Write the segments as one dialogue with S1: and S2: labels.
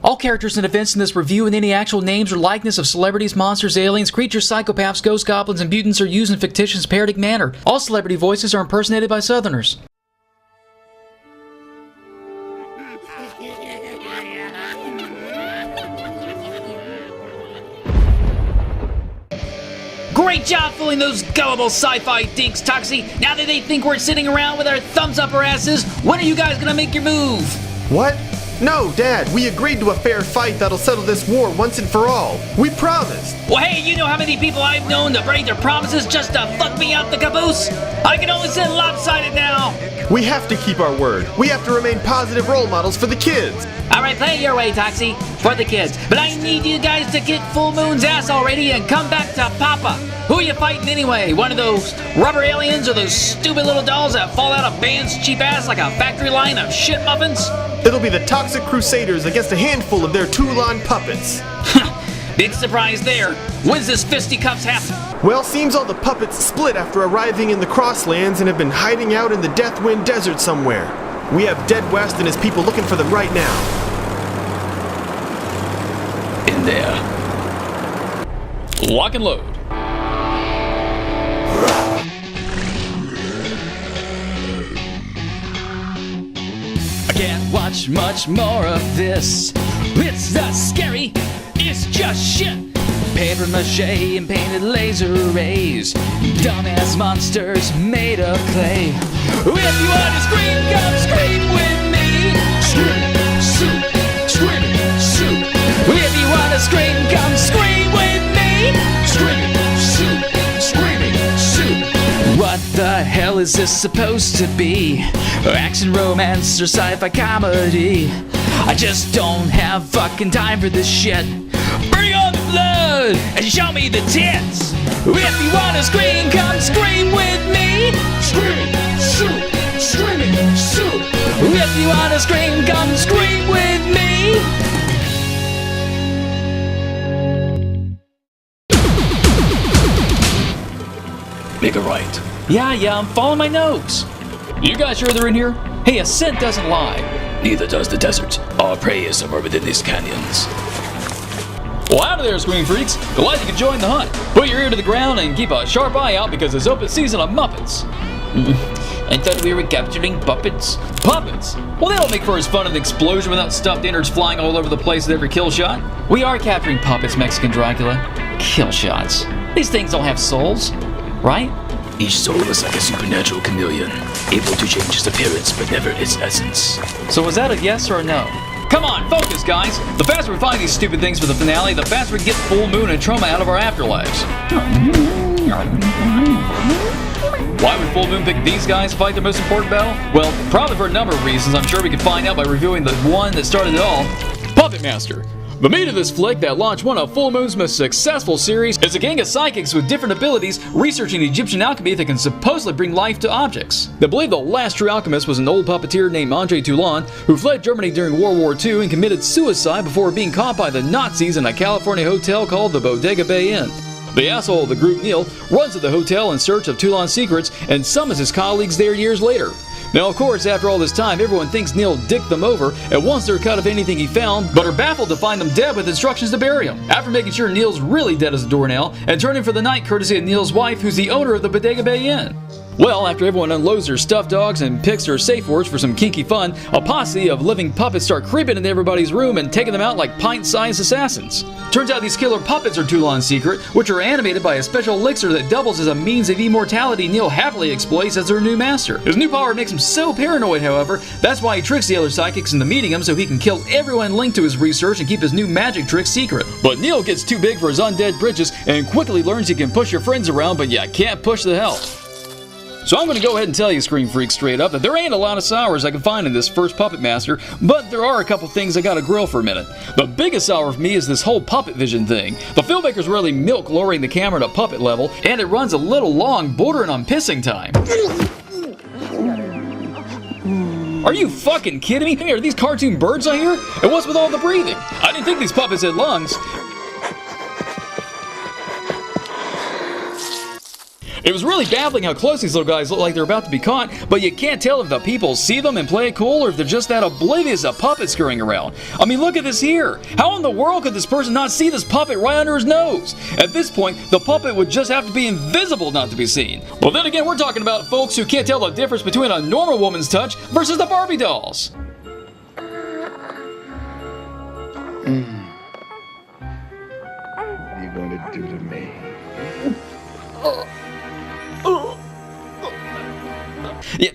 S1: All characters and events in this review and any actual names or likeness of celebrities, monsters, aliens, creatures, psychopaths, ghosts, goblins, and mutants are used in fictitious parodic manner. All celebrity voices are impersonated by Southerners.
S2: Great job fooling those gullible sci-fi dinks, Toxie! Now that they think we're sitting around with our thumbs up our asses, when are you guys gonna make your move?
S3: What? No, Dad, we agreed to a fair fight that'll settle this war once and for all. We promised.
S2: Well, hey, you know how many people I've known to break their promises just to fuck me out the caboose? I can only sit lopsided now!
S3: We have to keep our word. We have to remain positive role models for the kids.
S2: Alright, play it your way, Toxie, for the kids. But I need you guys to kick Full Moon's ass already and come back to Papa. Who are you fighting anyway? One of those rubber aliens or those stupid little dolls that fall out of Band's cheap ass like a factory line of shit muffins?
S3: It'll be the Toxic Crusaders against a handful of their Toulon puppets.
S2: Big surprise there. When's this fisticuffs happen?
S3: Well, seems all the puppets split after arriving in the Crosslands and have been hiding out in the Deathwind Desert somewhere. We have Deadwest and his people looking for them right now.
S2: In there.
S1: Lock and load. I can't watch much more of this. It's not scary, it's just shit. Paper mache and painted laser rays. Dumbass monsters made of clay. If you want to scream, come scream with me. Scream, shoot, scream, shoot. If you want to scream, come scream with me. Scream, shoot, screaming, shoot. What the hell is this supposed to be? Action, romance, or sci-fi comedy? I just don't have fucking time for this shit. Bring on the blood and show me the tits. If you want to scream, come scream with me. Scream, shoot, screaming, shoot. If you want to scream, come scream with me.
S2: Make a right.
S1: Yeah, I'm following my nose. You guys sure they're in here? Hey, a scent doesn't lie.
S2: Neither does the desert. Our prey is somewhere within these canyons.
S1: Well, out of there, Scream Freaks. Glad you could join the hunt. Put your ear to the ground and keep a sharp eye out because it's open season of Muppets.
S2: I thought we were capturing puppets.
S1: Puppets? Well, they don't make for as fun of an explosion without stuffed innards flying all over the place at every kill shot. We are capturing puppets, Mexican Dracula. Kill shots. These things don't have souls, right?
S2: Each soul is like a supernatural chameleon, able to change its appearance but never its essence.
S1: So was that a yes or a no? Come on, focus, guys! The faster we find these stupid things for the finale, the faster we can get Full Moon and Troma out of our afterlives. Why would Full Moon pick these guys to fight their most important battle? Well, probably for a number of reasons. I'm sure we can find out by reviewing the one that started it all. Puppet Master. The meat of this flick that launched one of Full Moon's most successful series is a gang of psychics with different abilities researching Egyptian alchemy that can supposedly bring life to objects. They believe the last true alchemist was an old puppeteer named Toulon who fled Germany during World War II and committed suicide before being caught by the Nazis in a California hotel called the Bodega Bay Inn. The asshole of the group, Neil, runs to the hotel in search of Toulon's secrets and summons his colleagues there years later. Now, of course, after all this time, everyone thinks Neil dicked them over and wants their cut of anything he found, but are baffled to find them dead with instructions to bury him. After making sure Neil's really dead as a doornail, and turning for the night courtesy of Neil's wife, who's the owner of the Bodega Bay Inn. Well, after everyone unloads their stuffed dogs and picks their safe words for some kinky fun, a posse of living puppets start creeping into everybody's room and taking them out like pint-sized assassins. Turns out these killer puppets are Toulon's secret, which are animated by a special elixir that doubles as a means of immortality Neil happily exploits as their new master. His new power makes him so paranoid, however, that's why he tricks the other psychics into meeting him so he can kill everyone linked to his research and keep his new magic trick secret. But Neil gets too big for his undead britches and quickly learns he can push your friends around, but you can't push the hell. So I'm going to go ahead and tell you, Scream Freak, straight up that there ain't a lot of sours I can find in this first Puppet Master, but there are a couple things I gotta grill for a minute. The biggest sour for me is this whole puppet vision thing. The filmmakers really milk lowering the camera to puppet level, and it runs a little long, bordering on pissing time. Are you fucking kidding me? Are these cartoon birds I hear? And what's with all the breathing? I didn't think these puppets had lungs. It was really baffling how close these little guys look like they're about to be caught, but you can't tell if the people see them and play it cool or if they're just that oblivious of puppets scurrying around. I mean, look at this here. How in the world could this person not see this puppet right under his nose? At this point, the puppet would just have to be invisible not to be seen. Well, then again, we're talking about folks who can't tell the difference between a normal woman's touch versus the Barbie dolls.
S4: What are you going to do to me?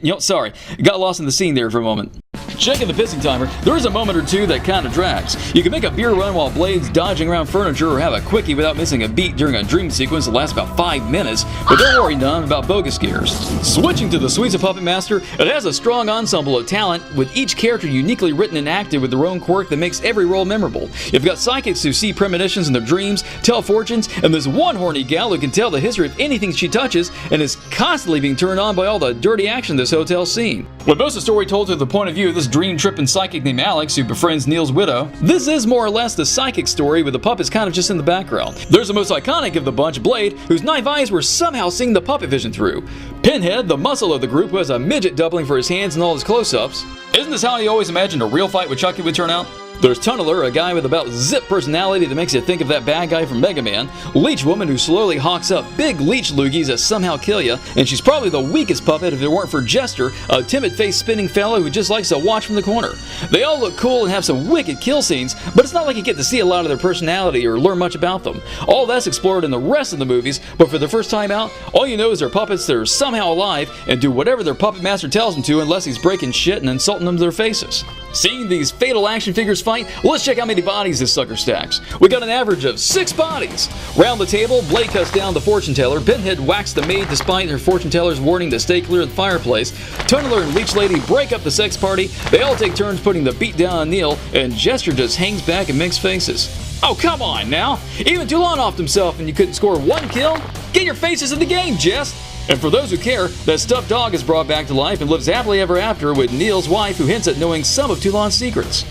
S1: Yeah, sorry. Got lost in the scene there for a moment. Checking the pissing timer, there is a moment or two that kind of drags. You can make a beer run while Blade's dodging around furniture or have a quickie without missing a beat during a dream sequence that lasts about 5 minutes, but don't worry none about bogus gears. Switching to the Suites of Puppet Master, it has a strong ensemble of talent, with each character uniquely written and acted with their own quirk that makes every role memorable. You've got psychics who see premonitions in their dreams, tell fortunes, and there's one horny gal who can tell the history of anything she touches and is constantly being turned on by all the dirty action this hotel's seen. With most of the story told through the point of view of this dream-tripping psychic named Alex who befriends Neil's widow, this is more or less the psychic story with the puppets kind of just in the background. There's the most iconic of the bunch, Blade, whose knife eyes were somehow seeing the puppet vision through. Pinhead, the muscle of the group who has a midget doubling for his hands and all his close-ups. Isn't this how you always imagined a real fight with Chucky would turn out? There's Tunneler, a guy with about zip personality that makes you think of that bad guy from Mega Man. Leech Woman, who slowly hawks up big leech loogies that somehow kill you, and she's probably the weakest puppet if it weren't for Jester, a timid-faced spinning fellow who just likes to watch from the corner. They all look cool and have some wicked kill scenes, but it's not like you get to see a lot of their personality or learn much about them. All that's explored in the rest of the movies, but for the first time out, all you know is they're puppets that are somehow alive and do whatever their puppet master tells them to unless he's breaking shit and insulting them to their faces. Seeing these fatal action figures fight, let's check how many bodies this sucker stacks. We got an average of 6 bodies. Round the table, Blade cuts down the fortune teller, Pinhead whacks the maid despite her fortune teller's warning to stay clear of the fireplace, Tunneler and Leech Lady break up the sex party, they all take turns putting the beat down on Neil, and Jester just hangs back and makes faces. Oh, come on now! Even Toulon offed himself and you couldn't score 1 kill? Get your faces in the game, Jess! And for those who care, that stuffed dog is brought back to life and lives happily ever after with Neil's wife who hints at knowing some of Toulon's secrets.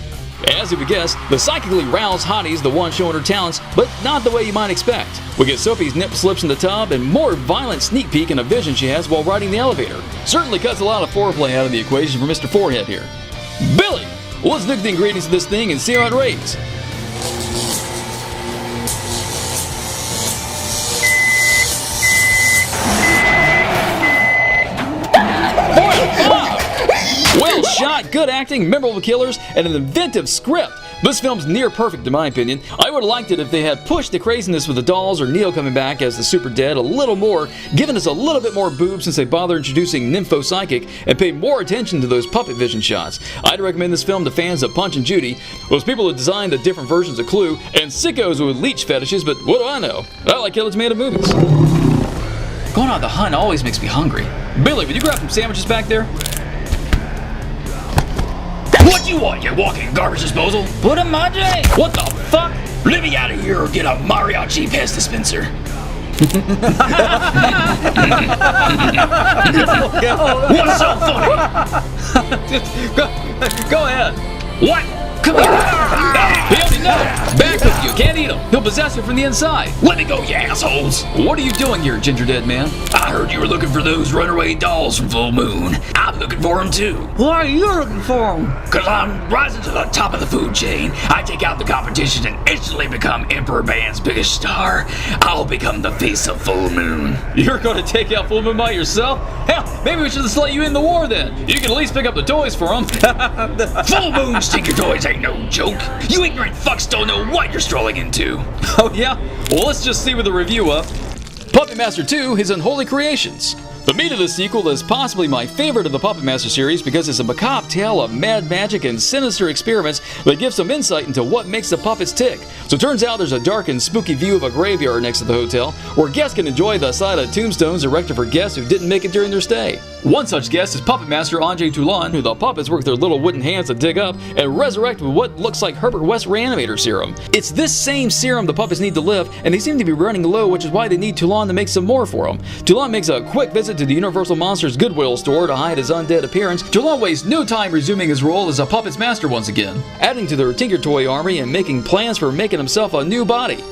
S1: As you would guess, the psychically roused hottie's the one showing her talents, but not the way you might expect. We get Sophie's nip slips in the tub and more violent sneak peek in a vision she has while riding the elevator. Certainly cuts a lot of foreplay out of the equation for Mr. Forehead here. Billy! Let's look at the ingredients of this thing and see how it rates. Well shot, good acting, memorable killers, and an inventive script. This film's near perfect in my opinion. I would have liked it if they had pushed the craziness with the dolls or Neil coming back as the super dead a little more, given us a little bit more boobs since they bother introducing Nympho Psychic, and paid more attention to those puppet vision shots. I'd recommend this film to fans of Punch and Judy, those people who designed the different versions of Clue, and sickos with leech fetishes, but what do I know? I like Killer Tomato movies. Going on the hunt always makes me hungry. Billy, would you grab some sandwiches back there?
S2: What you want, you walking garbage disposal? Put in my drink. What the fuck? Let me out of here or get a mariachi pest dispenser. What's so funny?
S1: Go ahead.
S2: What? Come here.
S1: Billy, no! Back with you, can't eat him. He'll possess you from the inside.
S2: Let me go, you assholes.
S1: What are you doing here, Ginger Dead Man?
S2: I heard you were looking for those runaway dolls from Full Moon. I'm looking for them too.
S5: Why are you looking for them?
S2: Cause I'm rising to the top of the food chain. I take out the competition and instantly become Emperor Band's biggest star. I'll become the face of Full Moon.
S1: You're going to take out Full Moon by yourself? Hell, maybe we should just let you in the war then. You can at least pick up the toys for him.
S2: Full Moon stinker toys ain't no joke. You ignorant fucks don't know what you're strolling into.
S1: Oh yeah? Well, let's just see with the review up. Puppet Master 2, His Unholy Creations. The meat of this sequel is possibly my favorite of the Puppet Master series because it's a macabre tale of mad magic and sinister experiments that give some insight into what makes the puppets tick. So it turns out there's a dark and spooky view of a graveyard next to the hotel where guests can enjoy the sight of tombstones erected for guests who didn't make it during their stay. One such guest is Puppet Master Andre Toulon, who the puppets work their little wooden hands to dig up and resurrect with what looks like Herbert West Reanimator serum. It's this same serum the puppets need to live, and they seem to be running low, which is why they need Toulon to make some more for them. Toulon makes a quick visit to the Universal Monsters Goodwill store to hide his undead appearance. Toulon wastes no time resuming his role as a puppet's master once again, adding to their Tinker Toy army and making plans for making himself a new body.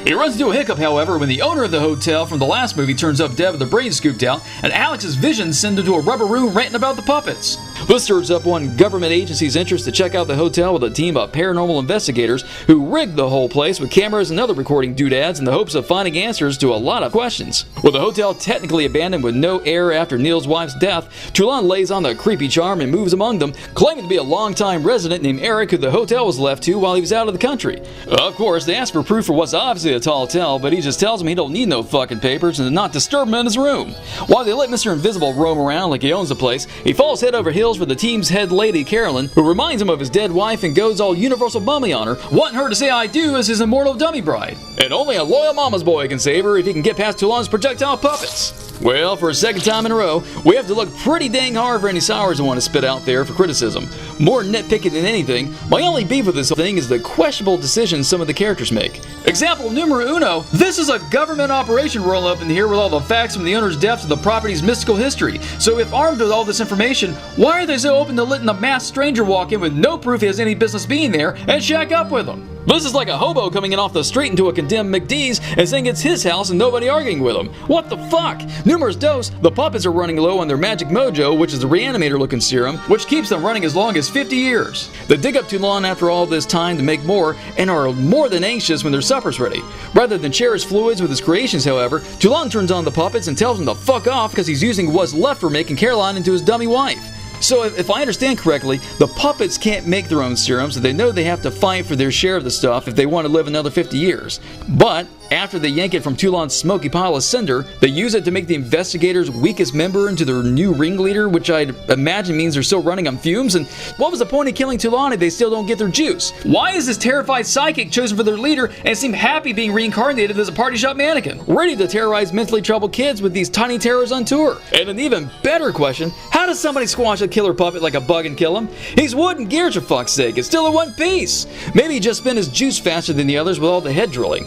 S1: He runs into a hiccup, however, when the owner of the hotel from the last movie turns up dead with their brains scooped out, and Alex's visions send him to a rubber room ranting about the puppets. This stirs up one government agency's interest to check out the hotel with a team of paranormal investigators who rigged the whole place with cameras and other recording doodads in the hopes of finding answers to a lot of questions. With the hotel technically abandoned with no heir after Neil's wife's death, Toulon lays on the creepy charm and moves among them, claiming to be a longtime resident named Eric who the hotel was left to while he was out of the country. Of course, they ask for proof for what's obviously a tall tale, but he just tells them he don't need no fucking papers and to not disturb him in his room. While they let Mr. Invisible roam around like he owns the place, he falls head over heels for the team's head lady, Carolyn, who reminds him of his dead wife and goes all universal mummy on her, wanting her to say I do as his immortal dummy bride. And only a loyal mama's boy can save her if he can get past Toulon's projectile puppets. Well, for a second time in a row, we have to look pretty dang hard for any sours I want to spit out there for criticism. More nitpicking than anything, my only beef with this thing is the questionable decisions some of the characters make. Example numero uno, this is a government operation roll up in here with all the facts from the owner's death to the property's mystical history. So if armed with all this information, why are they so open to letting a masked stranger walk in with no proof he has any business being there and shack up with them? This is like a hobo coming in off the street into a condemned McDee's and saying it's his house and nobody arguing with him. What the fuck? Numerous dose, the puppets are running low on their magic mojo, which is the reanimator looking serum, which keeps them running as long as 50 years. They dig up Toulon after all this time to make more and are more than anxious when their supper's ready. Rather than share his fluids with his creations, however, Toulon turns on the puppets and tells them to fuck off because he's using what's left for making Caroline into his dummy wife. So if I understand correctly, the puppets can't make their own serum, so they know they have to fight for their share of the stuff if they want to live another 50 years. But after they yank it from Toulon's smoky pile of cinder, they use it to make the investigators' weakest member into their new ringleader, which I'd imagine means they're still running on fumes. And what was the point of killing Toulon if they still don't get their juice? Why is this terrified psychic chosen for their leader and seem happy being reincarnated as a party shop mannequin, ready to terrorize mentally troubled kids with these tiny terrors on tour? And an even better question, how does somebody squash a killer puppet like a bug and kill him? He's wood and gears for fuck's sake, it's still in one piece. Maybe he just spent his juice faster than the others with all the head drilling.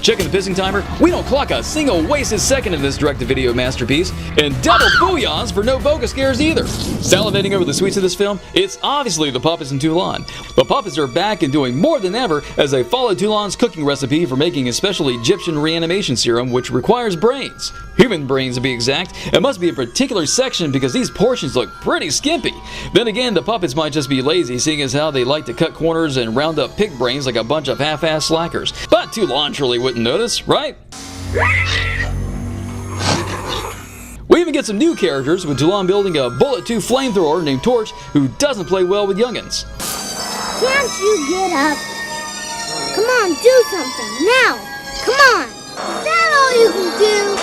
S1: Checking the pissing timer, we don't clock a single wasted second in this direct-to-video masterpiece, and double booyahs for no bogus scares either. Salivating over the sweets of this film, it's obviously the puppets in Toulon. The puppets are back and doing more than ever as they follow Toulon's cooking recipe for making a special Egyptian reanimation serum which requires brains. Human brains to be exact. It must be a particular section because these portions look pretty skimpy. Then again, the puppets might just be lazy, seeing as how they like to cut corners and round up pig brains like a bunch of half-ass slackers. But Toulon surely wouldn't notice, right? We even get some new characters, with Toulon building a bullet-tube flamethrower named Torch, who doesn't play well with youngins.
S6: Can't you get up? Come on, do something, now! Come on! Is that all you can do?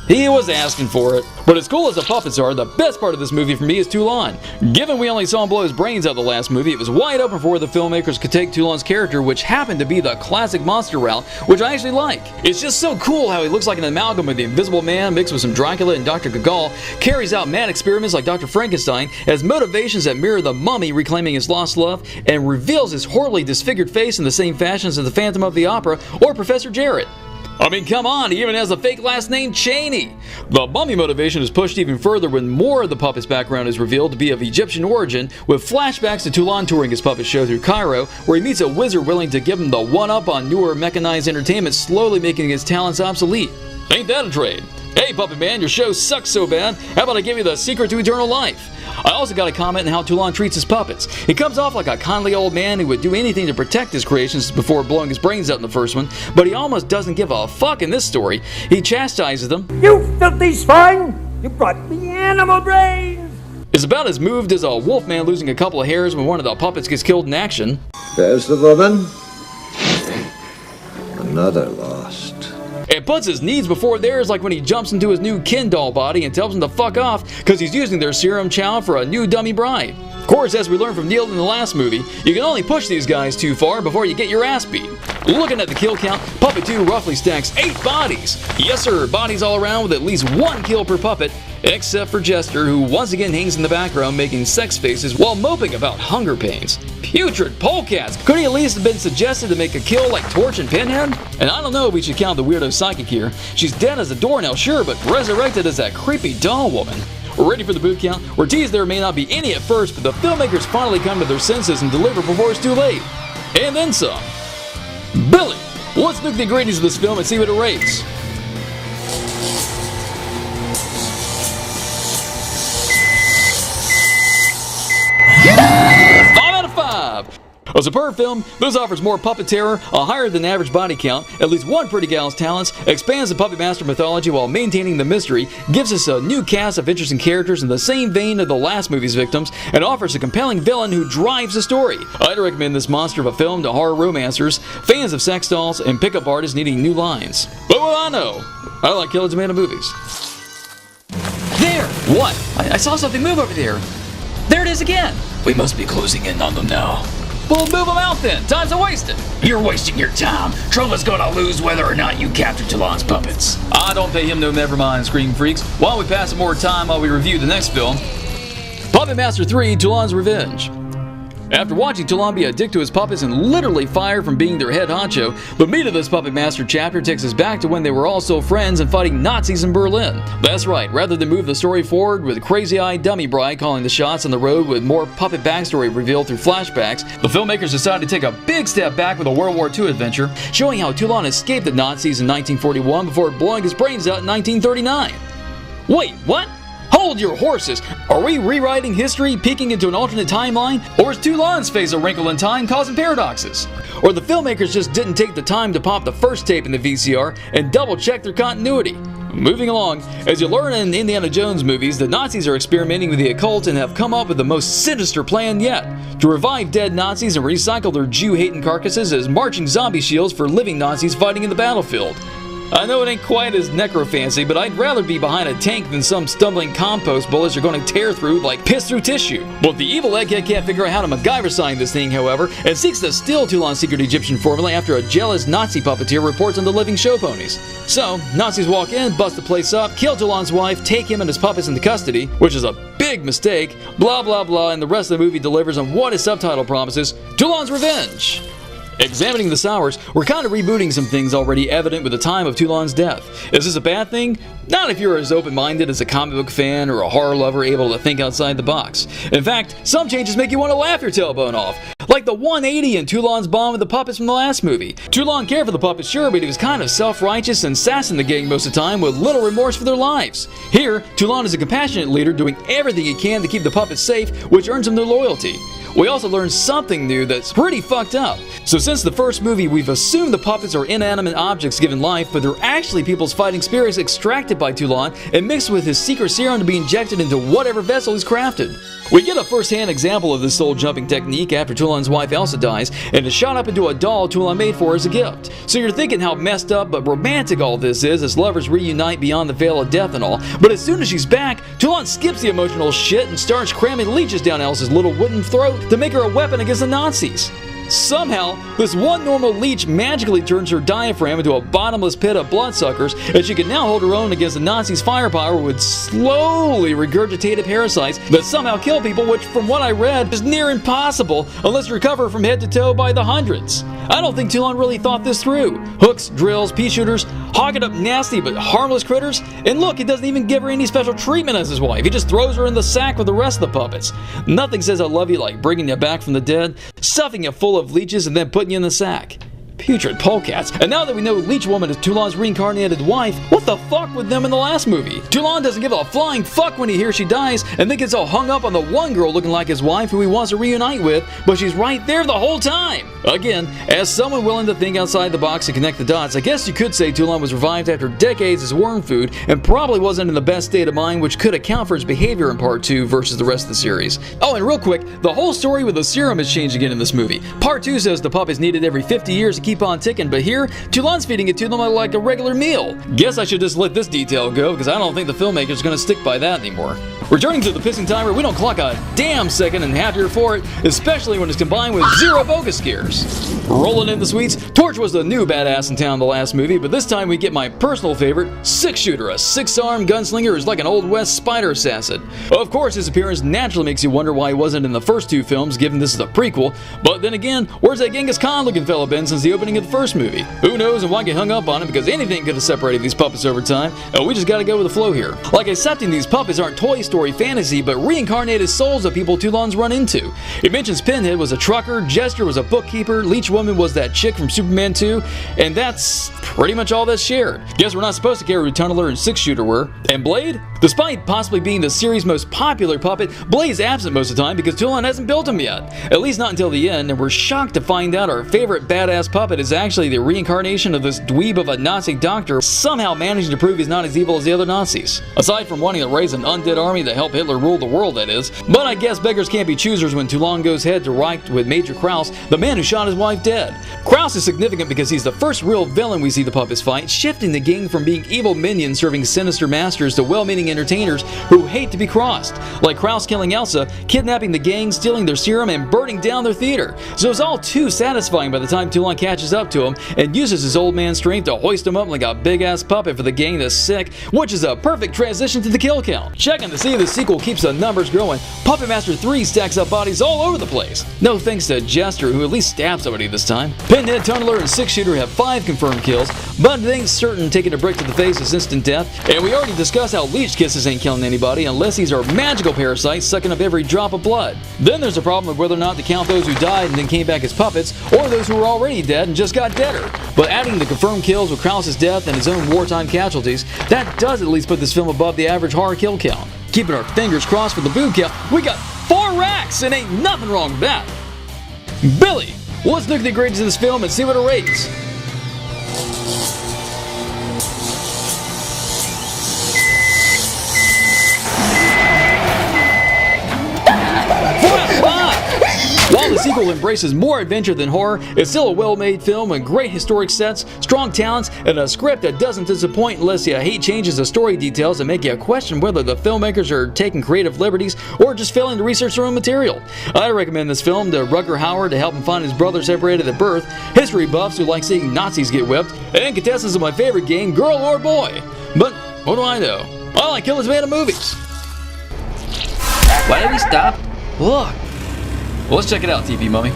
S1: He was asking for it. But as cool as the puppets are, the best part of this movie for me is Toulon. Given we only saw him blow his brains out the last movie, it was wide open for where the filmmakers could take Toulon's character, which happened to be the classic monster route, which I actually like. It's just so cool how he looks like an amalgam of the Invisible Man mixed with some Dracula and Dr. Gogol, carries out mad experiments like Dr. Frankenstein, has motivations that mirror the mummy reclaiming his lost love, and reveals his horribly disfigured face in the same fashions as the Phantom of the Opera or Professor Jarrett. I mean, come on, he even has a fake last name, Chaney. The mummy motivation is pushed even further when more of the puppet's background is revealed to be of Egyptian origin, with flashbacks to Toulon touring his puppet show through Cairo, where he meets a wizard willing to give him the one-up on newer mechanized entertainment, slowly making his talents obsolete. Ain't that a trade? Hey, Puppet Man, your show sucks so bad, how about I give you the secret to eternal life? I also got a comment on how Toulon treats his puppets. He comes off like a kindly old man who would do anything to protect his creations before blowing his brains out in the first one, but he almost doesn't give a fuck in this story. He chastises them.
S5: You filthy swine! You brought me animal brains!
S1: Is about as moved as a wolf man losing a couple of hairs when one of the puppets gets killed in action.
S4: There's the woman. Another lost.
S1: And puts his needs before theirs, like when he jumps into his new Ken doll body and tells them to fuck off because he's using their serum chow for a new dummy bride. Of course, as we learned from Neil in the last movie, you can only push these guys too far before you get your ass beat. Looking at the kill count, Puppet 2 roughly stacks 8 bodies. Yes sir, bodies all around with at least 1 kill per puppet, except for Jester, who once again hangs in the background making sex faces while moping about hunger pains. Putrid polecats! Could he at least have been suggested to make a kill like Torch and Pinhead? And I don't know if we should count the weirdo psychic here. She's dead as a doornail, sure, but resurrected as that creepy doll woman. Ready for the boot count? We're teased there may not be any at first, but the filmmakers finally come to their senses and deliver before it's too late. And then some. Billy, Let's look at the ingredients of this film and see what it rates. A superb film, this offers more puppet terror, a higher than average body count, at least one pretty gal's talents, expands the Puppet Master mythology while maintaining the mystery, gives us a new cast of interesting characters in the same vein of the last movie's victims, and offers a compelling villain who drives the story. I'd recommend this monster of a film to horror romancers, fans of sex dolls, and pickup artists needing new lines. But what I know, I like Killer Tomato movies.
S2: There!
S1: What?
S2: I saw something move over there. There it is again.
S1: We must be closing in on them now. Well, move them out then. Time's a wasted.
S2: You're wasting your time. Troma's gonna lose whether or not you capture Toulon's puppets.
S1: I don't pay him no never mind, Scream Freaks. Why don't we pass some more time while we review the next film? Puppet Master 3, Toulon's Revenge. After watching Toulon be a dick to his puppets and literally fired from being their head honcho, the meat of this Puppet Master chapter takes us back to when they were all still friends and fighting Nazis in Berlin. That's right, rather than move the story forward with crazy-eyed dummy bride calling the shots on the road with more puppet backstory revealed through flashbacks, the filmmakers decided to take a big step back with a World War II adventure, showing how Toulon escaped the Nazis in 1941 before blowing his brains out in 1939. Wait, what? Hold your horses! Are we rewriting history, peeking into an alternate timeline? Or is Toulon's face a wrinkle in time causing paradoxes? Or the filmmakers just didn't take the time to pop the first tape in the VCR and double check their continuity? Moving along, as you learn in Indiana Jones movies, the Nazis are experimenting with the occult and have come up with the most sinister plan yet: to revive dead Nazis and recycle their Jew-hating carcasses as marching zombie shields for living Nazis fighting in the battlefield. I know it ain't quite as necrofancy, but I'd rather be behind a tank than some stumbling compost bullets are going to tear through like piss through tissue. But the evil egghead can't figure out how to MacGyver sign this thing, however, and seeks to steal Toulon's secret Egyptian formula after a jealous Nazi puppeteer reports on the living show ponies. So, Nazis walk in, bust the place up, kill Toulon's wife, take him and his puppets into custody, which is a big mistake, blah blah blah, and the rest of the movie delivers on what his subtitle promises: Toulon's Revenge. Examining the Sours, we're kind of rebooting some things already evident with the time of Toulon's death. Is this a bad thing? Not if you're as open-minded as a comic book fan or a horror lover able to think outside the box. In fact, some changes make you want to laugh your tailbone off. Like the 180 in Toulon's bomb with the puppets from the last movie. Toulon cared for the puppets, sure, but he was kind of self-righteous and sassing the gang most of the time with little remorse for their lives. Here, Toulon is a compassionate leader doing everything he can to keep the puppets safe, which earns him their loyalty. We also learned something new that's pretty fucked up. So since the first movie, we've assumed the puppets are inanimate objects given life, but they're actually people's fighting spirits extracted by Toulon and mixed with his secret serum to be injected into whatever vessel he's crafted. We get a first-hand example of this soul-jumping technique after Toulon's wife Elsa dies, and is shot up into a doll Toulon made for her as a gift. So you're thinking how messed up but romantic all this is as lovers reunite beyond the veil of death and all, but as soon as she's back, Toulon skips the emotional shit and starts cramming leeches down Elsa's little wooden throat to make her a weapon against the Nazis. Somehow, this one normal leech magically turns her diaphragm into a bottomless pit of bloodsuckers, and she can now hold her own against the Nazis' firepower with slowly regurgitated parasites that somehow kill people, which, from what I read, is near impossible unless you recover from head to toe by the hundreds. I don't think Toulon really thought this through. Hooks, drills, pea shooters, hawking up nasty but harmless critters, and look, he doesn't even give her any special treatment as his wife. He just throws her in the sack with the rest of the puppets. Nothing says I love you like bringing you back from the dead, stuffing you full of leeches, and then putting you in the sack. Putrid polecats. And now that we know Leech Woman is Toulon's reincarnated wife, what the fuck with them in the last movie? Toulon doesn't give a flying fuck when he hears she dies, and then gets all hung up on the one girl looking like his wife who he wants to reunite with, but she's right there the whole time. Again, as someone willing to think outside the box and connect the dots, I guess you could say Toulon was revived after decades as worm food and probably wasn't in the best state of mind, which could account for his behavior in part 2 versus the rest of the series. Oh, and real quick, the whole story with the serum has changed again in this movie. Part 2 says the puppets needed every 50 years to keep on ticking, but here, Toulon's feeding it to them like a regular meal. Guess I should just let this detail go, because I don't think the filmmaker's gonna stick by that anymore. Returning to the pissing timer, we don't clock a damn second and happier for it, especially when it's combined with zero bogus scares. Rolling in the sweets, Torch was the new badass in town in the last movie, but this time we get my personal favorite, Six Shooter, a six-armed gunslinger who's like an Old West spider assassin. Of course, his appearance naturally makes you wonder why he wasn't in the first two films, given this is a prequel, but then again, where's that Genghis Khan looking fella been since the opening of the first movie? Who knows and why get hung up on it, because anything could have separated these puppets over time, and we just gotta go with the flow here. Like accepting these puppets aren't Toy Story gory fantasy, but reincarnated souls of people Toulon's run into. It mentions Pinhead was a trucker, Jester was a bookkeeper, Leech Woman was that chick from Superman 2, and that's pretty much all that's shared. Guess we're not supposed to care who Tunneler and Six Shooter were. And Blade? Despite possibly being the series' most popular puppet, Blade's absent most of the time because Toulon hasn't built him yet. At least not until the end, and we're shocked to find out our favorite badass puppet is actually the reincarnation of this dweeb of a Nazi doctor, somehow managing to prove he's not as evil as the other Nazis. Aside from wanting to raise an undead army to help Hitler rule the world, that is. But I guess beggars can't be choosers when Toulon goes head to right with Major Kraus, the man who shot his wife dead. Kraus is significant because he's the first real villain we see the puppets fight, shifting the gang from being evil minions serving sinister masters to well-meaning entertainers who hate to be crossed. Like Kraus killing Elsa, kidnapping the gang, stealing their serum, and burning down their theater. So it's all too satisfying by the time Toulon catches up to him and uses his old man strength to hoist him up like a big-ass puppet for the gang that's sick, which is a perfect transition to the kill count. Checking to see if the sequel keeps the numbers growing, Puppet Master 3 stacks up bodies all over the place. No thanks to Jester, who at least stabbed somebody this time. Pinhead, Tunneler, and Six Shooter have 5 confirmed kills, but it ain't certain taking a brick to the face is instant death, and we already discussed how leech kisses ain't killing anybody unless these are magical parasites sucking up every drop of blood. Then there's a problem of whether or not to count those who died and then came back as puppets, or those who were already dead and just got deader. But adding the confirmed kills with Kraus's death and his own wartime casualties, that does at least put this film above the average horror kill count. Keeping our fingers crossed for the boo count, we got 4 racks and ain't nothing wrong with that. Billy, let's look at the grades of this film and see what it rates. While the sequel embraces more adventure than horror, it's still a well-made film with great historic sets, strong talents, and a script that doesn't disappoint unless you hate changes of story details that make you question whether the filmmakers are taking creative liberties or just failing to research their own material. I recommend this film to Rutger Hauer to help him find his brother separated at birth, history buffs who like seeing Nazis get whipped, and contestants of my favorite game, Girl or Boy. But what do I know? I like Killer's Man of movies.
S2: Why did we stop?
S1: Look. Well, let's check it out, TV Mummy.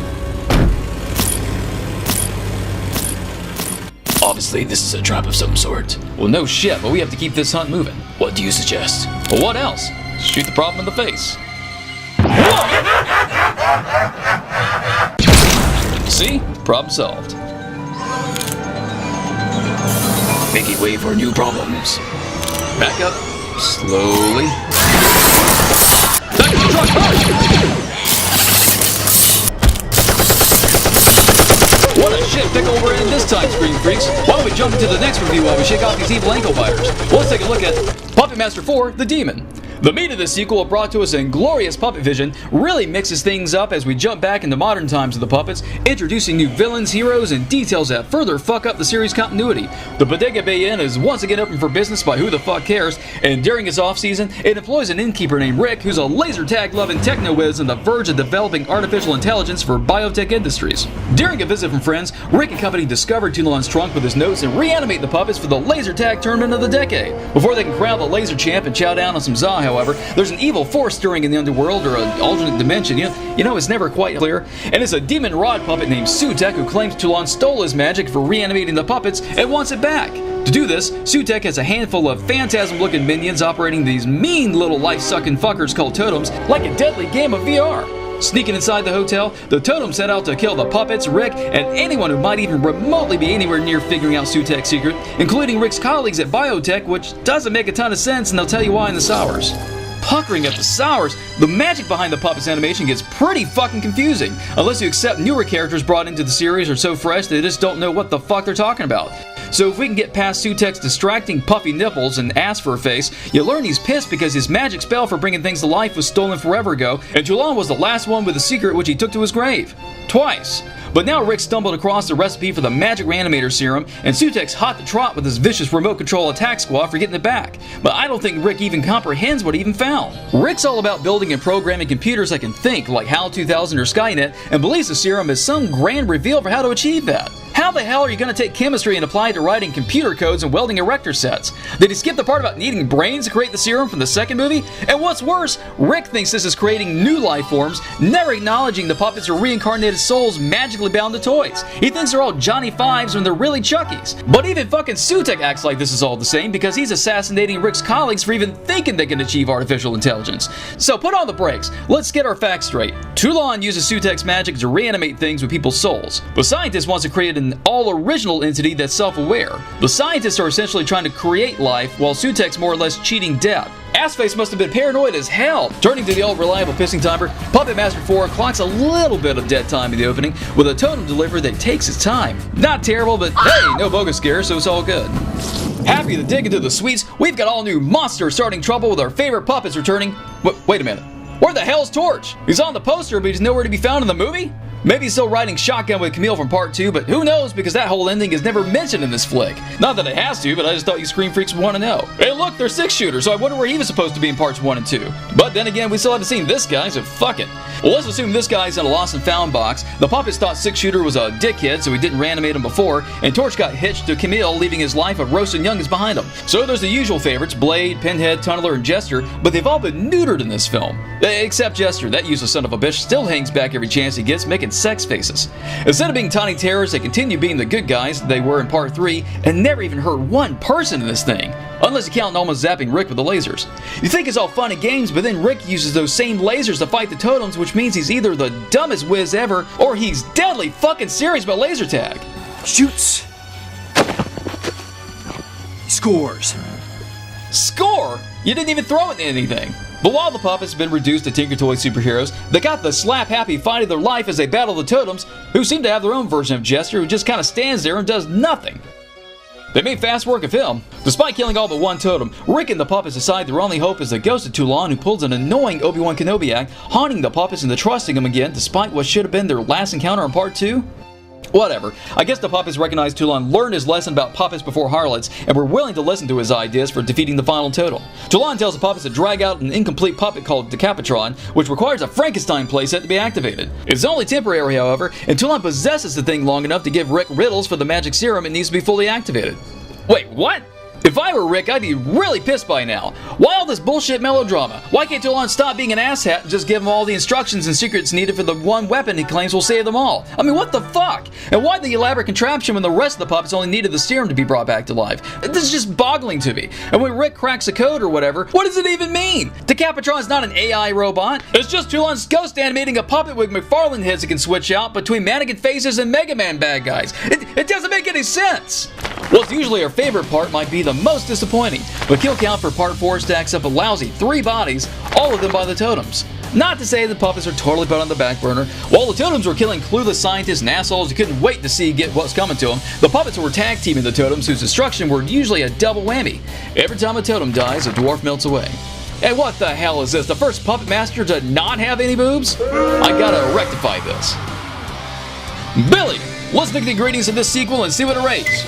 S2: Obviously, this is a trap of some sort.
S1: Well, no shit, but we have to keep this hunt moving.
S2: What do you suggest?
S1: Well, what else? Shoot the problem in the face. See? Problem solved.
S2: Making way for new problems.
S1: Back up. Slowly. Back to the truck! Hurry! What a shit pickle we're in this time, Screen Freaks. Why don't we jump into the next review while we shake off these evil ankle biters? Well, let's take a look at Puppet Master 4, The Demon. The meat of this sequel, brought to us in glorious puppet vision, really mixes things up as we jump back into modern times of the puppets, introducing new villains, heroes, and details that further fuck up the series' continuity. The Bodega Bay Inn is once again open for business by who the fuck cares, and during its off-season, it employs an innkeeper named Rick, who's a laser tag-loving techno-whiz on the verge of developing artificial intelligence for biotech industries. During a visit from friends, Rick and company discovered Toulon's trunk with his notes and reanimate the puppets for the laser tag tournament of the decade. Before they can crown the laser champ and chow down on some za, however, there's an evil force stirring in the underworld or an alternate dimension. You know, it's never quite clear. And it's a demon rod puppet named Sutek who claims Toulon stole his magic for reanimating the puppets and wants it back. To do this, Sutek has a handful of phantasm-looking minions operating these mean little life-sucking fuckers called totems, like a deadly game of VR. Sneaking inside the hotel, the totems set out to kill the puppets, Rick, and anyone who might even remotely be anywhere near figuring out Sutek's secret, including Rick's colleagues at Biotech, which doesn't make a ton of sense, and they'll tell you why in the Sours. Puckering at the Sours, the magic behind the puppets animation gets pretty fucking confusing, unless you accept newer characters brought into the series are so fresh they just don't know what the fuck they're talking about. So if we can get past Sutek's distracting puffy nipples and ass for a face, you learn he's pissed because his magic spell for bringing things to life was stolen forever ago, and Toulon was the last one with a secret which he took to his grave. Twice. But now Rick stumbled across the recipe for the magic reanimator serum, and Sutek's hot to trot with his vicious remote control attack squad for getting it back. But I don't think Rick even comprehends what he even found. Rick's all about building and programming computers that can think, like HAL 2000 or Skynet, and believes the serum is some grand reveal for how to achieve that. How the hell are you going to take chemistry and apply it to writing computer codes and welding erector sets? Did he skip the part about needing brains to create the serum from the second movie? And what's worse, Rick thinks this is creating new life forms, never acknowledging the puppets are reincarnated souls magically bound to toys. He thinks they're all Johnny Fives when they're really Chuckies. But even fucking Sutek acts like this is all the same because he's assassinating Rick's colleagues for even thinking they can achieve artificial intelligence. So put on the brakes. Let's get our facts straight. Toulon uses Sutek's magic to reanimate things with people's souls. The scientist wants to create an all-original entity that's self-aware. The scientists are essentially trying to create life, while Sutek's more or less cheating death. Assface must have been paranoid as hell. Turning to the old reliable pissing timer, Puppet Master 4 clocks a little bit of dead time in the opening with a totem delivery that takes its time. Not terrible, but hey, no bogus scare, so it's all good. Happy to dig into the sweets, we've got all new monsters starting trouble with our favorite puppets returning. Wait a minute. Where the hell's Torch? He's on the poster, but he's nowhere to be found in the movie? Maybe he's still riding shotgun with Camille from part 2, but who knows because that whole ending is never mentioned in this flick. Not that it has to, but I just thought you Scream Freaks would want to know. Hey look, they're 6-shooters, so I wonder where he was supposed to be in parts 1 and 2. But then again, we still haven't seen this guy, so fuck it. Well, let's assume this guy's in a lost and found box. The puppets thought 6-shooter was a dickhead, so he didn't reanimate him before, and Torch got hitched to Camille, leaving his life of roasted youngins behind him. So there's the usual favorites, Blade, Pinhead, Tunneler, and Jester, but they've all been neutered in this film. Except Jester, that useless son of a bitch still hangs back every chance he gets, making sex faces. Instead of being tiny terrors, they continue being the good guys they were in part 3 and never even hurt one person in this thing. Unless you count almost zapping Rick with the lasers. You think it's all fun and games, but then Rick uses those same lasers to fight the totems, which means he's either the dumbest whiz ever or he's deadly fucking serious about laser tag.
S7: Shoots. He scores.
S1: Score? You didn't even throw it in anything. But while the puppets have been reduced to Tinker Toy superheroes, they got the slap-happy fight of their life as they battle the totems, who seem to have their own version of Jester, who just kind of stands there and does nothing. They made fast work of him. Despite killing all but one totem, Rick and the puppets decide their only hope is the ghost of Toulon, who pulls an annoying Obi-Wan Kenobi act, haunting the puppets into trusting him again despite what should have been their last encounter in part 2. Whatever. I guess the puppets recognized Toulon learned his lesson about puppets before harlots and were willing to listen to his ideas for defeating the final totem. Toulon tells the puppets to drag out an incomplete puppet called Decapitron, which requires a Frankenstein playset to be activated. It's only temporary, however, and Toulon possesses the thing long enough to give Rick riddles for the magic serum it needs to be fully activated. Wait, what? If I were Rick, I'd be really pissed by now. Why all this bullshit melodrama? Why can't Toulon stop being an asshat and just give him all the instructions and secrets needed for the one weapon he claims will save them all? I mean, what the fuck? And why the elaborate contraption when the rest of the puppets only needed the serum to be brought back to life? This is just boggling to me. And when Rick cracks a code or whatever, what does it even mean? Decapitron's not an AI robot. It's just Toulon's ghost animating a puppet with McFarlane heads that can switch out between mannequin faces and Mega Man bad guys. It doesn't make any sense. What's usually our favorite part might be the most disappointing. The kill count for part 4 stacks up a lousy 3 bodies, all of them by the totems. Not to say the puppets are totally put on the back burner. While the totems were killing clueless scientists and assholes who couldn't wait to see get what's coming to them, the puppets were tag teaming the totems whose destruction were usually a double whammy. Every time a totem dies, a dwarf melts away. And what the hell is this? The first Puppet Master to not have any boobs? I gotta rectify this. Billy, let's look at the ingredients of this sequel and see what it rates.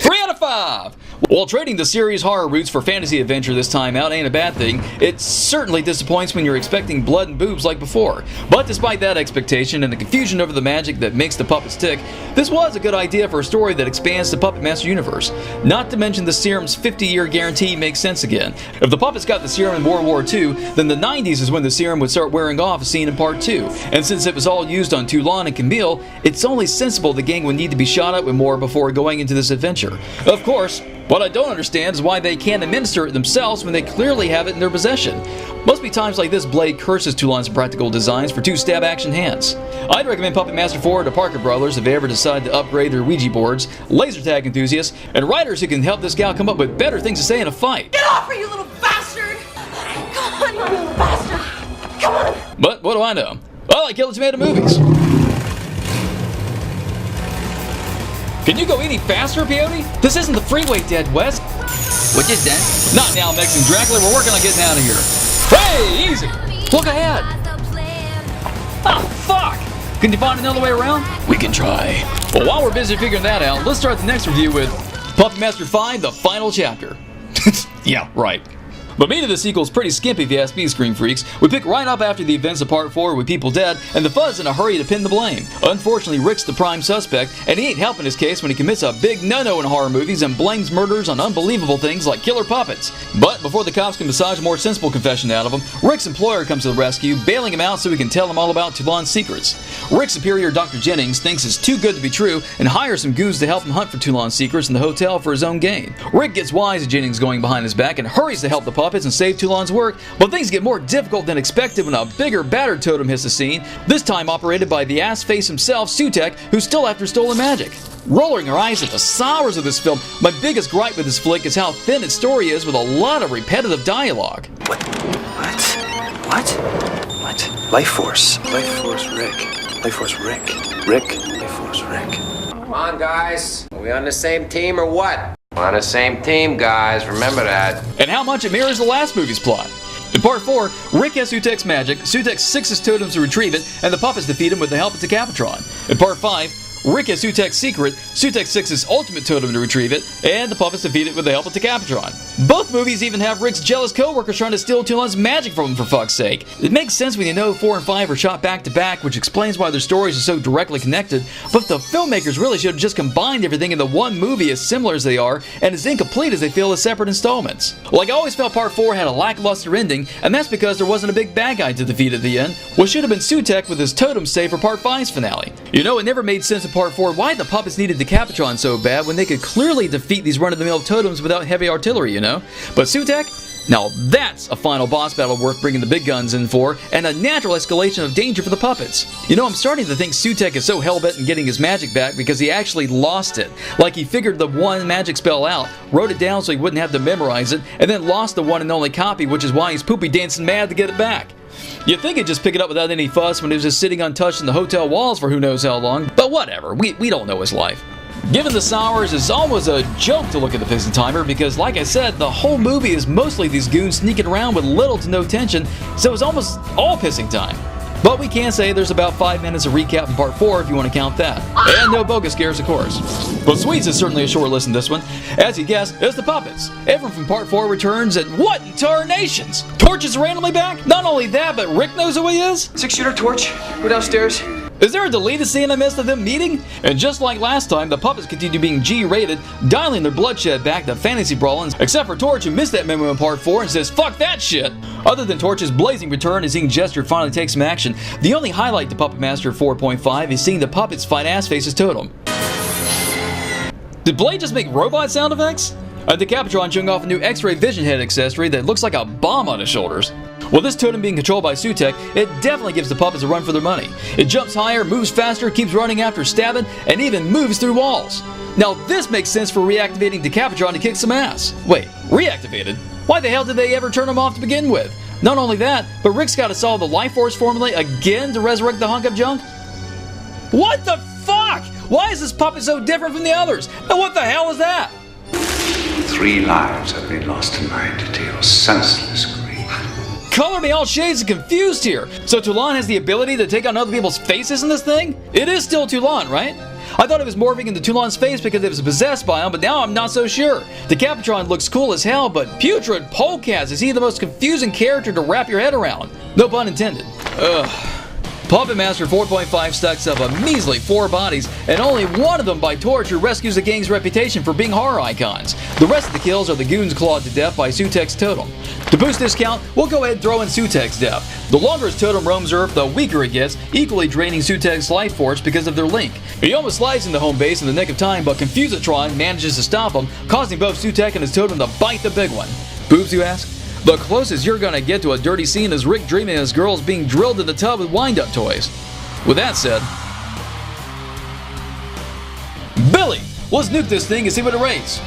S1: Three out of 5! While trading the series horror roots for fantasy adventure this time out ain't a bad thing, it certainly disappoints when you're expecting blood and boobs like before. But despite that expectation and the confusion over the magic that makes the puppets tick, this was a good idea for a story that expands the Puppet Master universe. Not to mention the serum's 50-year guarantee makes sense again. If the puppets got the serum in World War II, then the 90s is when the serum would start wearing off as seen in part 2. And since it was all used on Toulon and Camille, it's only sensible the gang would need to be shot up with more before going into this adventure. Of course, what I don't understand is why they can't administer it themselves when they clearly have it in their possession. Must be times like this Blade curses Toulon's practical designs for 2 stab action hands. I'd recommend Puppet Master 4 to Parker Brothers if they ever decide to upgrade their Ouija boards, laser tag enthusiasts, and writers who can help this gal come up with better things to say in a fight.
S8: Get off her, you little bastard! Come on, you little bastard! Come on!
S1: But what do I know? I like Killer Tomato movies. Can you go any faster, Peyote? This isn't the freeway, Deadwest.
S2: What is that?
S1: Not now, Mexican Dracula. We're working on getting out of here. Hey, easy. Look ahead. Oh, fuck. Can you find another way around? We can try. Well, while we're busy figuring that out, let's start the next review with Puppet Master 5, the final chapter. Yeah, right. But meat of the sequel is pretty skimpy if you ask me, Scream Freaks. We pick right up after the events of Part 4 with people dead, and the Fuzz in a hurry to pin the blame. Unfortunately, Rick's the prime suspect, and he ain't helping his case when he commits a big no-no in horror movies and blames murders on unbelievable things like killer puppets. But before the cops can massage a more sensible confession out of him, Rick's employer comes to the rescue, bailing him out so he can tell him all about Toulon's secrets. Rick's superior, Dr. Jennings, thinks it's too good to be true and hires some goons to help him hunt for Toulon's secrets in the hotel for his own gain. Rick gets wise to Jennings going behind his back and hurries to help the puppets and save Toulon's work, but things get more difficult than expected when a bigger, battered totem hits the scene, this time operated by the ass face himself, Sutek, who's still after stolen magic. Rolling her eyes at the sours of this film, my biggest gripe with this flick is how thin its story is with a lot of repetitive dialogue.
S7: What? Life Force. Life Force Rick. Life Force Rick. Rick. Life Force Rick.
S9: Come on, guys. Are we on the same team or what? We're on the same team, guys. Remember that.
S1: And how much it mirrors the last movie's plot. In Part 4, Rick has Sutek's magic, Sutek sicks his totems to retrieve it, and the puppets defeat him with the help of Decapitron. In Part 5, Rick has Sutek's secret, Sutek sicks his ultimate totem to retrieve it, and the puppets defeat it with the help of Decapitron. Both movies even have Rick's jealous co-workers trying to steal Toulon's magic from him, for fuck's sake. It makes sense when you know 4 and 5 are shot back to back, which explains why their stories are so directly connected, but the filmmakers really should have just combined everything in the one movie as similar as they are, and as incomplete as they feel as separate installments. Like I always felt Part 4 had a lackluster ending, and that's because there wasn't a big bad guy to defeat at the end, which should have been Sutek with his totem saved for Part 5's finale. You know, it never made sense in Part 4 why the puppets needed Decapitron so bad when they could clearly defeat these run-of-the-mill totems without heavy artillery, you know? But Sutek? Now that's a final boss battle worth bringing the big guns in for, and a natural escalation of danger for the puppets. You know, I'm starting to think Sutek is so hell-bent in getting his magic back because he actually lost it. Like he figured the one magic spell out, wrote it down so he wouldn't have to memorize it, and then lost the one and only copy, which is why he's poopy dancing mad to get it back. You'd think he'd just pick it up without any fuss when he was just sitting untouched in the hotel walls for who knows how long, but whatever, we don't know his life. Given the sours, it's almost a joke to look at the piston timer because, like I said, the whole movie is mostly these goons sneaking around with little to no tension, so it's almost all pissing time. But we can say there's about 5 minutes of recap in Part 4 if you want to count that. And no bogus scares, of course. But Sweets is certainly a short listen this one. As you guessed, it's the puppets. Everyone from Part 4 returns, and what in tarnations? Torch is randomly back? Not only that, but Rick knows who he is?
S7: 6-shooter Torch. Go downstairs.
S1: Is there a deleted scene I missed of them meeting? And just like last time, the puppets continue being G-rated, dialing their bloodshed back to fantasy brawlings, except for Torch, who missed that memo in Part 4 and says, fuck that shit! Other than Torch's blazing return and seeing Jester finally take some action, the only highlight to Puppet Master 4.5 is seeing the puppets fight Assface's totem. Did Blade just make robot sound effects? Decapitron showing off a new X-ray vision head accessory that looks like a bomb on his shoulders. With this totem being controlled by Sutek, it definitely gives the puppets a run for their money. It jumps higher, moves faster, keeps running after stabbing, and even moves through walls. Now this makes sense for reactivating Decapitron to kick some ass. Wait, reactivated? Why the hell did they ever turn him off to begin with? Not only that, but Rick's got to solve the Life Force formula again to resurrect the hunk of junk? What the fuck? Why is this puppet so different from the others? And what the hell is that?
S10: 3 lives have been lost tonight to your senseless grief.
S1: Color me all shades of confused here. So Toulon has the ability to take on other people's faces in this thing? It is still Toulon, right? I thought it was morphing into Toulon's face because it was possessed by him, but now I'm not so sure. Decapitron looks cool as hell, but Putrid Polecats, is he the most confusing character to wrap your head around? No pun intended. Ugh. Puppet Master 4.5 stacks up a measly 4 bodies, and only one of them by Torch, who rescues the gang's reputation for being horror icons. The rest of the kills are the goons clawed to death by Sutek's totem. To boost this count, we'll go ahead and throw in Sutek's death. The longer his totem roams Earth, the weaker it gets, equally draining Sutek's life force because of their link. He almost slides into home base in the nick of time, but Confusatron manages to stop him, causing both Sutek and his totem to bite the big one. Boobs, you ask? The closest you're gonna get to a dirty scene is Rick dreaming of his girls being drilled in the tub with wind-up toys. With that said, Billy, let's nuke this thing and see what it rates.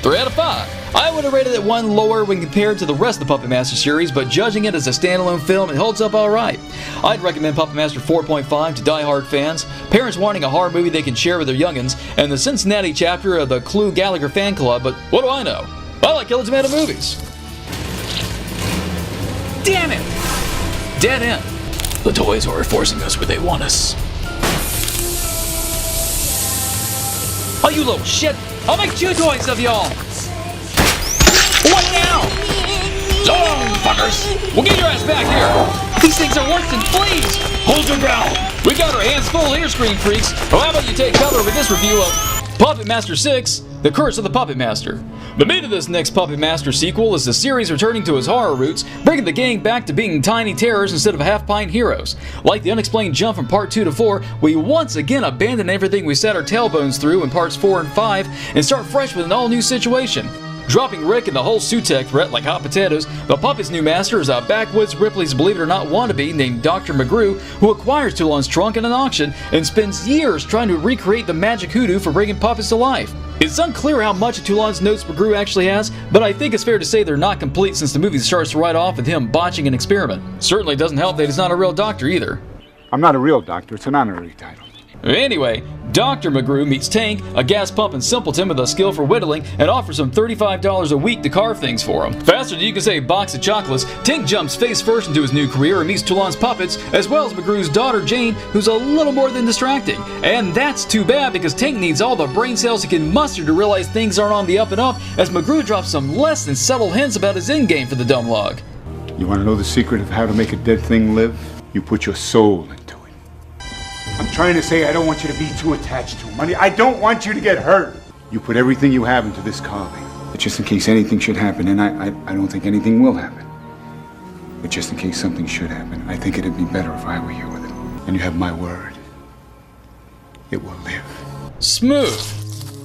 S1: Three out of 5. I would have rated it 1 lower when compared to the rest of the Puppet Master series, but judging it as a standalone film, it holds up alright. I'd recommend Puppet Master 4.5 to die-hard fans, parents wanting a horror movie they can share with their youngins, and the Cincinnati chapter of the Clue Gallagher fan club, but what do I know? I like Killer Tomato movies.
S2: Damn it!
S1: dead end. The toys are forcing us where they want us.
S2: Oh, you little shit! I'll make 2 toys of y'all! What now?
S1: So long, fuckers! We'll get your ass back here!
S2: These things are worse than fleas!
S1: Hold your ground! We got our hands full here, Screen Freaks! Well, how about you take cover with this review of Puppet Master 6, The Curse of the Puppet Master. The meat of this next Puppet Master sequel is the series returning to its horror roots, bringing the gang back to being tiny terrors instead of half-pint heroes. Like the unexplained jump from Part 2 to 4, we once again abandon everything we set our tailbones through in Parts 4 and 5 and start fresh with an all-new situation. Dropping Rick and the whole Sutek threat like hot potatoes, the puppet's new master is a backwoods Ripley's Believe It or Not wannabe named Dr. McGrew, who acquires Toulon's trunk at an auction and spends years trying to recreate the magic hoodoo for bringing puppets to life. It's unclear how much of Toulon's notes McGrew actually has, but I think it's fair to say they're not complete since the movie starts right off with him botching an experiment. Certainly doesn't help that he's not a real doctor either.
S11: I'm not a real doctor, it's an honorary title.
S1: Anyway, Dr. McGrew meets Tank, a gas-pumping simpleton with a skill for whittling, and offers him $35 a week to carve things for him. Faster than you can say box of chocolates, Tank jumps face first into his new career and meets Toulon's puppets, as well as McGrew's daughter Jane, who's a little more than distracting. And that's too bad because Tank needs all the brain cells he can muster to realize things aren't on the up and up, as McGrew drops some less than subtle hints about his endgame for the dumb log.
S11: You want to know the secret of how to make a dead thing live? You put your soul into it. I'm trying to say I don't want you to be too attached to money. I don't want you to get hurt. You put everything you have into this carving. But just in case anything should happen, and I don't think anything will happen. But just in case something should happen, I think it'd be better if I were here with it. And you have my word. It will live.
S1: Smooth.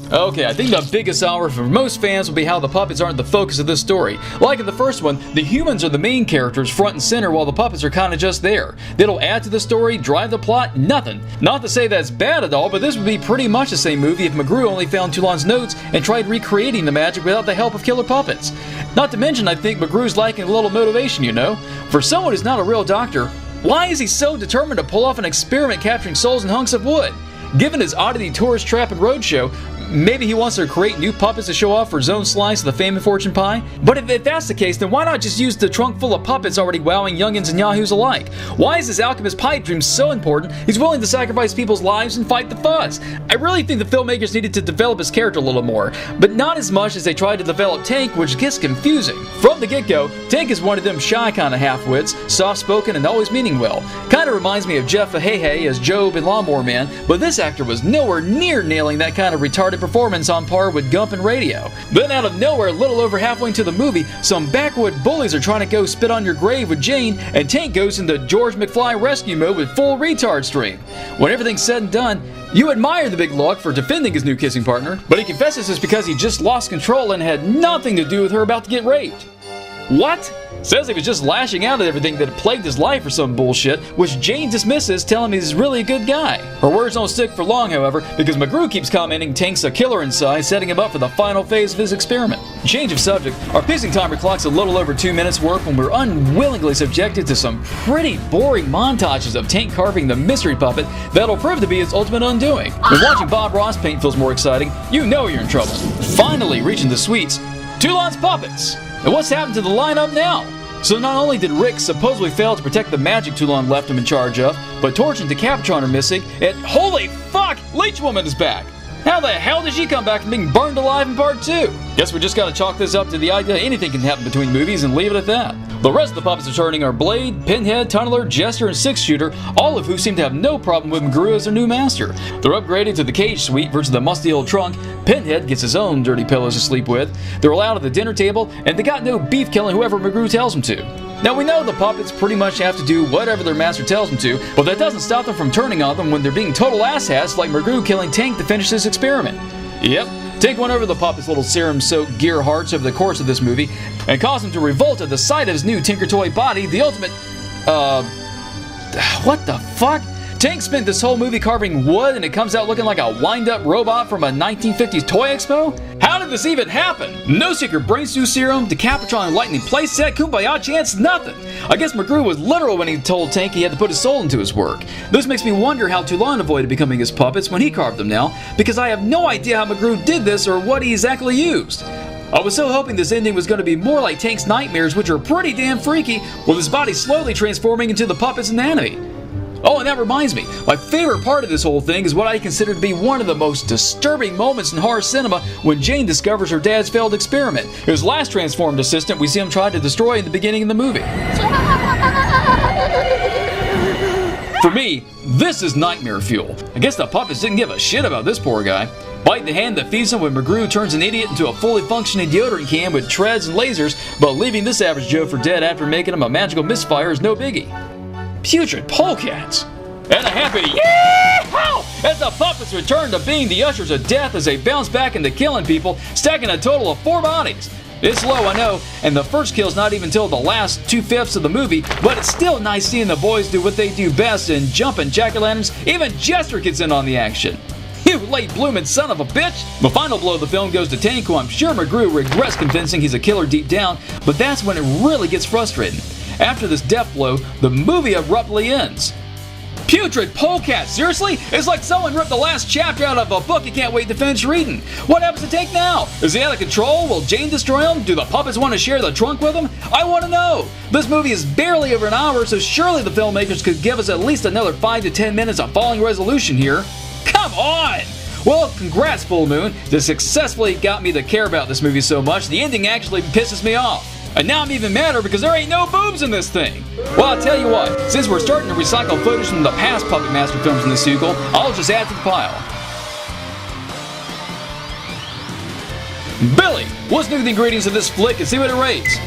S1: Okay, I think the biggest hour for most fans will be how the puppets aren't the focus of this story. Like in the first one, the humans are the main characters front and center while the puppets are kinda just there. They'll add to the story, drive the plot, nothing. Not to say that's bad at all, but this would be pretty much the same movie if McGrew only found Toulon's notes and tried recreating the magic without the help of killer puppets. Not to mention, I think McGrew's lacking a little motivation, you know? For someone who's not a real doctor, why is he so determined to pull off an experiment capturing souls and hunks of wood? Given his oddity tourist trap and roadshow, maybe he wants to create new puppets to show off for his own slice of the fame and fortune pie? But if that's the case, then why not just use the trunk full of puppets already wowing youngins and yahoos alike? Why is this alchemist pipe dream so important he's willing to sacrifice people's lives and fight the fuzz? I really think the filmmakers needed to develop his character a little more, but not as much as they tried to develop Tank, which gets confusing. From the get-go, Tank is one of them shy kind of half-wits, soft-spoken and always meaning well. Kinda reminds me of Jeff Fahey as Job in Lawnmower Man, but this actor was nowhere near nailing that kind of retarded performance on par with Gump and Radio. Then out of nowhere, a little over halfway into the movie, some backwood bullies are trying to go spit on your grave with Jane, and Tank goes into George McFly rescue mode with full retard stream. When everything's said and done, you admire the big log for defending his new kissing partner, but he confesses it's because he just lost control and had nothing to do with her about to get raped. What? Says he was just lashing out at everything that had plagued his life or some bullshit, which Jane dismisses, telling him he's really a good guy. Her words don't stick for long, however, because McGrew keeps commenting Tank's a killer inside, setting him up for the final phase of his experiment. Change of subject, our pacing timer clocks a little over 2 minutes work when we're unwillingly subjected to some pretty boring montages of Tank carving the mystery puppet that'll prove to be his ultimate undoing. When watching Bob Ross paint feels more exciting, you know you're in trouble. Finally reaching the sweets, Toulon's puppets! And what's happened to the lineup now? So not only did Rick supposedly fail to protect the magic Toulon left him in charge of, but Torch and Decapitron are missing, and holy fuck, Leech Woman is back! How the hell did she come back from being burned alive in Part 2? Guess we just gotta chalk this up to the idea anything can happen between movies and leave it at that. The rest of the puppets returning are Blade, Pinhead, Tunneler, Jester, and Six Shooter, all of who seem to have no problem with McGrew as their new master. They're upgraded to the cage suite versus the musty old trunk. Pinhead gets his own dirty pillows to sleep with. They're allowed at the dinner table, and they got no beef killing whoever McGrew tells them to. Now we know the puppets pretty much have to do whatever their master tells them to, but that doesn't stop them from turning on them when they're being total asshats like McGrew killing Tank to finish his experiment. Yep, Tank went over the puppet's little serum-soaked gear hearts over the course of this movie and caused him to revolt at the sight of his new Tinker Toy body, the ultimate... what the fuck? Tank spent this whole movie carving wood and it comes out looking like a wind-up robot from a 1950s toy expo? How did this even happen? No secret brain stew serum, Decapitron lightning playset, kumbaya chance, nothing. I guess McGrew was literal when he told Tank he had to put his soul into his work. This makes me wonder how Toulon avoided becoming his puppets when he carved them now, because I have no idea how McGrew did this or what he exactly used. I was so hoping this ending was going to be more like Tank's nightmares, which are pretty damn freaky, with his body slowly transforming into the puppets in the anime. Oh, and that reminds me, my favorite part of this whole thing is what I consider to be one of the most disturbing moments in horror cinema when Jane discovers her dad's failed experiment. His last transformed assistant we see him try to destroy in the beginning of the movie. For me, this is nightmare fuel. I guess the puppets didn't give a shit about this poor guy. Bite the hand that feeds him when McGrew turns an idiot into a fully functioning deodorant can with treads and lasers, but leaving this average Joe for dead after making him a magical misfire is no biggie. Putrid polecats! And a happy yeehaw as the puppets return to being the ushers of death as they bounce back into killing people, stacking a total of 4 bodies. It's low, I know, and the first kill's not even till the last 2/5 of the movie, but it's still nice seeing the boys do what they do best and jumping jack-o'-lanterns. Even Jester gets in on the action. You late bloomin' son of a bitch! The final blow of the film goes to Tank, who I'm sure McGrew regrets convincing he's a killer deep down, but that's when it really gets frustrating. After this death blow, the movie abruptly ends. Putrid polecat, seriously? It's like someone ripped the last chapter out of a book you can't wait to finish reading. What happens to Tank now? Is he out of control? Will Jane destroy him? Do the puppets want to share the trunk with him? I want to know! This movie is barely over an hour, so surely the filmmakers could give us at least another 5 to 10 minutes of falling resolution here. Come on! Well, congrats, Full Moon. This successfully got me to care about this movie so much, the ending actually pisses me off. And now I'm even madder because there ain't no boobs in this thing. Well, I'll tell you what, since we're starting to recycle footage from the past Puppet Master films in the sequel, I'll just add to the pile. Billy, let's look at the ingredients of this flick and see what it rates.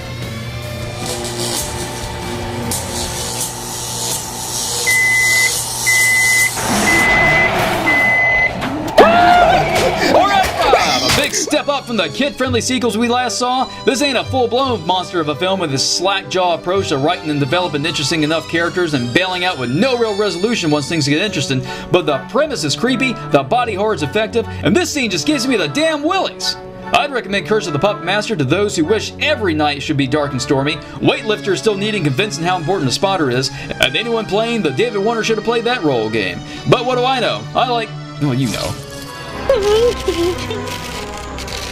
S1: Big step up from the kid-friendly sequels we last saw. This ain't a full-blown monster of a film with his slack-jaw approach to writing and developing interesting enough characters and bailing out with no real resolution once things get interesting, but the premise is creepy, the body horror is effective, and this scene just gives me the damn willies. I'd recommend Curse of the Puppet Master to those who wish every night should be dark and stormy, weightlifters still needing convincing how important a spotter is, and anyone playing the David Warner should have played that role game. But what do I know? I like, well, you know.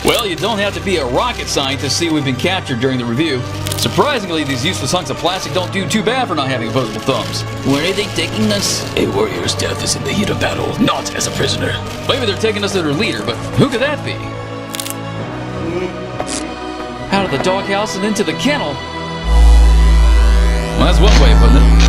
S1: Well, you don't have to be a rocket scientist to see we've been captured during the review. Surprisingly, these useless hunks of plastic don't do too bad for not having opposable thumbs.
S2: Where are they taking us?
S12: A warrior's death is in the heat of battle, not as a prisoner.
S1: Maybe they're taking us to their leader, but who could that be? Out of the doghouse and into the kennel. Well, that's one way of putting it.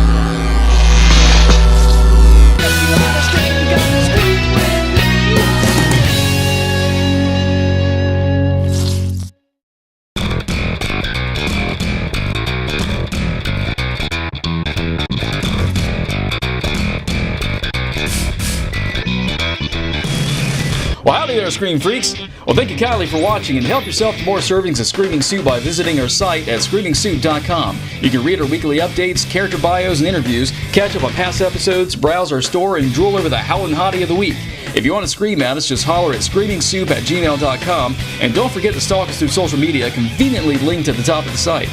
S1: Well, howdy there, Scream Freaks! Well, thank you kindly for watching, and help yourself to more servings of Screaming Soup by visiting our site at screamingsoup.com. You can read our weekly updates, character bios, and interviews, catch up on past episodes, browse our store, and drool over the Howlin' Hottie of the Week. If you want to scream at us, just holler at screamingsoup@gmail.com, and don't forget to stalk us through social media, conveniently linked at the top of the site.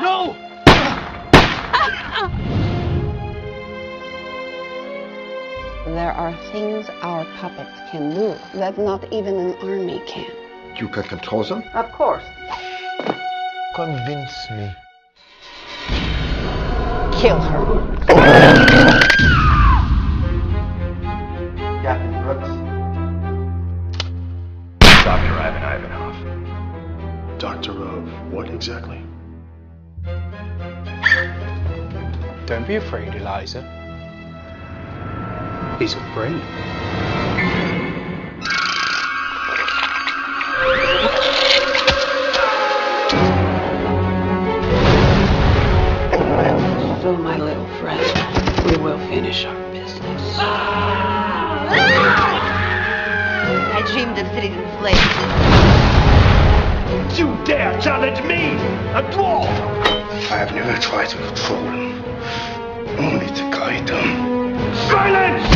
S5: No!
S13: There are things our puppets can do that not even an army can.
S4: You can control them?
S13: Of course.
S4: Convince me.
S13: Kill her.
S4: Captain Brooks.
S7: Dr. Ivan Ivanov.
S3: Doctor of what exactly?
S14: Don't be afraid, Eliza. He's a friend.
S13: So, my little friend, we will finish our business.
S8: I dreamed of sitting in flames.
S5: You dare challenge me, a dwarf!
S10: I have never tried to control them, only to guide them.
S5: Silence!